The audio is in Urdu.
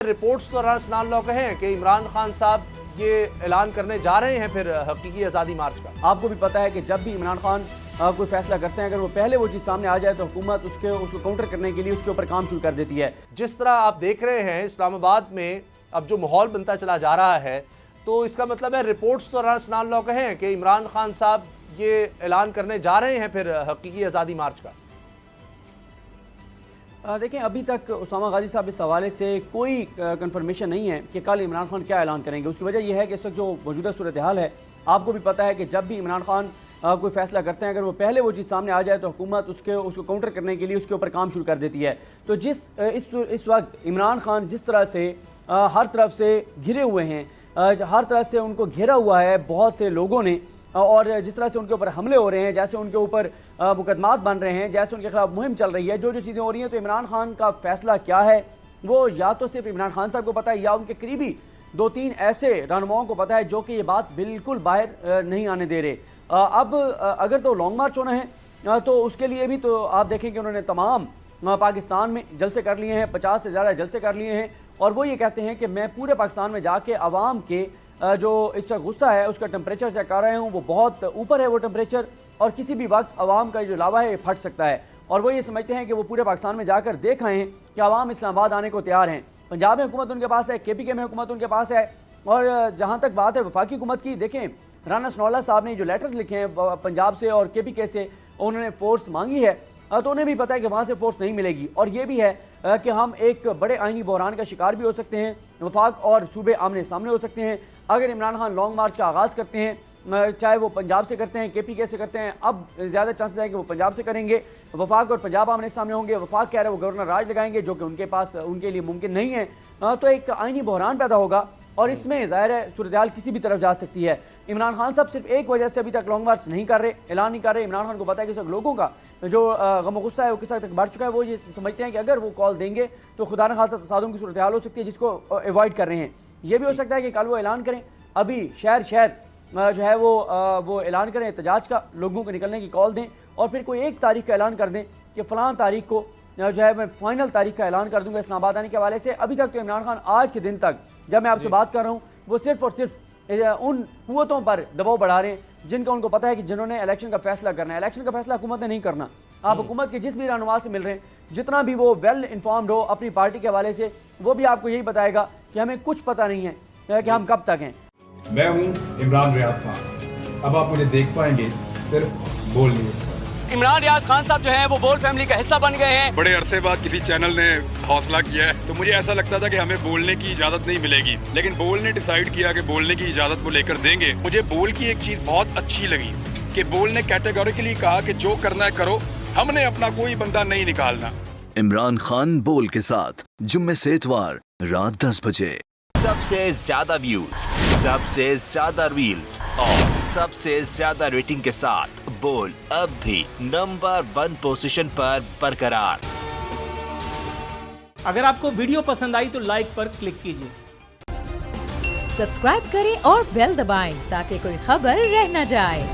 رپورٹس تو رسنان لوگ ہیں کہ عمران خان صاحب یہ اعلان کرنے جا رہے ہیں پھر حقیقی آزادی مارچ کا۔ آپ کو بھی پتا ہے کہ جب بھی عمران خان کوئی فیصلہ کرتے ہیں، اگر وہ پہلے وہ چیز سامنے آ جائے تو حکومت اس کو کاؤنٹر کرنے کے لیے اس کے اوپر کام شروع کر دیتی ہے۔ جس طرح آپ دیکھ رہے ہیں اسلام آباد میں اب جو ماحول بنتا چلا جا رہا ہے، تو اس کا مطلب ہے رپورٹس تو رسنان لوگ ہیں کہ عمران خان صاحب یہ اعلان کرنے جا رہے ہیں پھر حقیقی آزادی مارچ کا۔ دیکھیں، ابھی تک اسامہ غازی صاحب اس حوالے سے کوئی کنفرمیشن نہیں ہے کہ کل عمران خان کیا اعلان کریں گے۔ اس کی وجہ یہ ہے کہ اس وقت جو موجودہ صورتحال ہے، آپ کو بھی پتہ ہے کہ جب بھی عمران خان کوئی فیصلہ کرتے ہیں، اگر وہ پہلے وہ چیز سامنے آ جائے تو حکومت اس کو کاؤنٹر کرنے کے لیے اس کے اوپر کام شروع کر دیتی ہے۔ تو اس وقت عمران خان جس طرح سے ہر طرف سے گھرے ہوئے ہیں، ہر طرف سے ان کو گھیرا ہوا ہے بہت سے لوگوں نے، اور جس طرح سے ان کے اوپر حملے ہو رہے ہیں، جیسے ان کے اوپر مقدمات بن رہے ہیں، جیسے ان کے خلاف مہم چل رہی ہے، جو چیزیں ہو رہی ہیں، تو عمران خان کا فیصلہ کیا ہے وہ یا تو صرف عمران خان صاحب کو پتہ ہے، یا ان کے قریبی 2-3 ایسے رہنماؤں کو پتہ ہے جو کہ یہ بات بالکل باہر نہیں آنے دے رہے۔ اب اگر تو لانگ مارچ ہونا ہے تو اس کے لیے بھی تو آپ دیکھیں کہ انہوں نے تمام پاکستان میں جلسے کر لیے ہیں، 50 سے زیادہ جلسے کر لیے ہیں، اور وہ یہ کہتے ہیں کہ میں پورے پاکستان میں جا کے عوام کے جو اس کا غصہ ہے اس کا ٹمپریچر چیک کر رہے ہوں، وہ بہت اوپر ہے وہ ٹمپریچر، اور کسی بھی وقت عوام کا جو لاوا ہے یہ پھٹ سکتا ہے، اور وہ یہ سمجھتے ہیں کہ وہ پورے پاکستان میں جا کر دیکھ آئے ہیں کہ عوام اسلام آباد آنے کو تیار ہیں۔ پنجاب میں حکومت ان کے پاس ہے، KPK میں حکومت ان کے پاس ہے، اور جہاں تک بات ہے وفاقی حکومت کی، دیکھیں رانا ثناء اللہ صاحب نے جو لیٹرز لکھے ہیں پنجاب سے اور KPK سے، انہوں نے فورس مانگی ہے، تو انہیں بھی پتہ ہے کہ وہاں سے فورس نہیں ملے گی، اور یہ بھی ہے کہ ہم ایک بڑے آئینی بحران کا شکار بھی ہو سکتے ہیں، وفاق اور صوبے آمنے سامنے ہو سکتے ہیں اگر عمران خان لانگ مارچ کا آغاز کرتے ہیں، چاہے وہ پنجاب سے کرتے ہیں، KPK سے کرتے ہیں۔ اب زیادہ چانسز ہے کہ وہ پنجاب سے کریں گے، وفاق اور پنجاب آمنے سامنے ہوں گے، وفاق کہہ رہے وہ گورنر راج لگائیں گے جو کہ ان کے پاس ان کے لیے ممکن نہیں ہے، تو ایک آئینی بحران پیدا ہوگا، اور اس میں ظاہر ہے صورتحال کسی بھی طرف جا سکتی ہے۔ عمران خان صاحب صرف ایک وجہ سے ابھی تک لانگ مارچ نہیں کر رہے، اعلان نہیں کر رہے۔ عمران خان کو پتہ ہے کہ اس وقت لوگوں کا جو غم و غصہ ہے وہ کس حد تک بڑھ چکا ہے، وہ یہ سمجھتے ہیں کہ اگر وہ کال دیں گے تو خدا نہ خواستہ تصادم کی صورتحال ہو سکتی ہے، جس کو ایوائڈ کر رہے ہیں۔ یہ بھی ہو سکتا ہے کہ کل وہ اعلان کریں، ابھی شہر جو ہے وہ اعلان کریں احتجاج کا، لوگوں کو نکلنے کی کال دیں، اور پھر کوئی ایک تاریخ کا اعلان کر دیں کہ فلاں تاریخ کو جو ہے میں فائنل تاریخ کا اعلان کر دوں گا اسلام آباد آنے کے حوالے سے۔ ابھی تک تو عمران خان آج کے دن تک جب میں آپ سے بات کر رہا ہوں وہ صرف اور صرف ان قوتوں پر دباؤ بڑھا رہے ہیں جن کا ان کو پتہ ہے کہ جنہوں نے الیکشن کا فیصلہ کرنا ہے۔ الیکشن کا فیصلہ حکومت نے نہیں کرنا، آپ حکومت کے جس بھی رہنما سے مل رہے ہیں، جتنا بھی وہ ویل انفارمڈ ہو اپنی پارٹی کے حوالے سے، وہ بھی آپ کو یہی بتائے گا کہ ہمیں کچھ پتہ نہیں ہے کہ ہم کب تک ہیں۔ میں ہوں عمران ریاض خان، اب آپ مجھے دیکھ پائیں گے صرف بول نیوز پر۔ عمران ریاض خان صاحب جو ہیں وہ بول فیملی کا حصہ بن گئے ہیں۔ بڑے عرصے بعد کسی چینل نے حوصلہ کیا ہے، تو مجھے ایسا لگتا تھا کہ ہمیں بولنے کی اجازت نہیں ملے گی، لیکن بول نے ڈیسائیڈ کیا کہ بولنے کی اجازت وہ لے کر دیں گے۔ مجھے بول کی ایک چیز بہت اچھی لگی کہ بول نے کیٹیگوریکلی کہا کہ جو کرنا ہے کرو، ہم نے اپنا کوئی بندہ نہیں نکالنا۔ عمران خان بول کے ساتھ جمعے سے اتوار رات 10 بجے۔ سب سے زیادہ ویوز، سب سے زیادہ ریلز اور سب سے زیادہ ریٹنگ کے ساتھ بول اب بھی نمبر 1 پوزیشن پر برقرار۔ اگر آپ کو ویڈیو پسند آئی تو لائک پر کلک کیجیے، سبسکرائب کریں اور بیل دبائیں تاکہ کوئی خبر رہ نہ جائے۔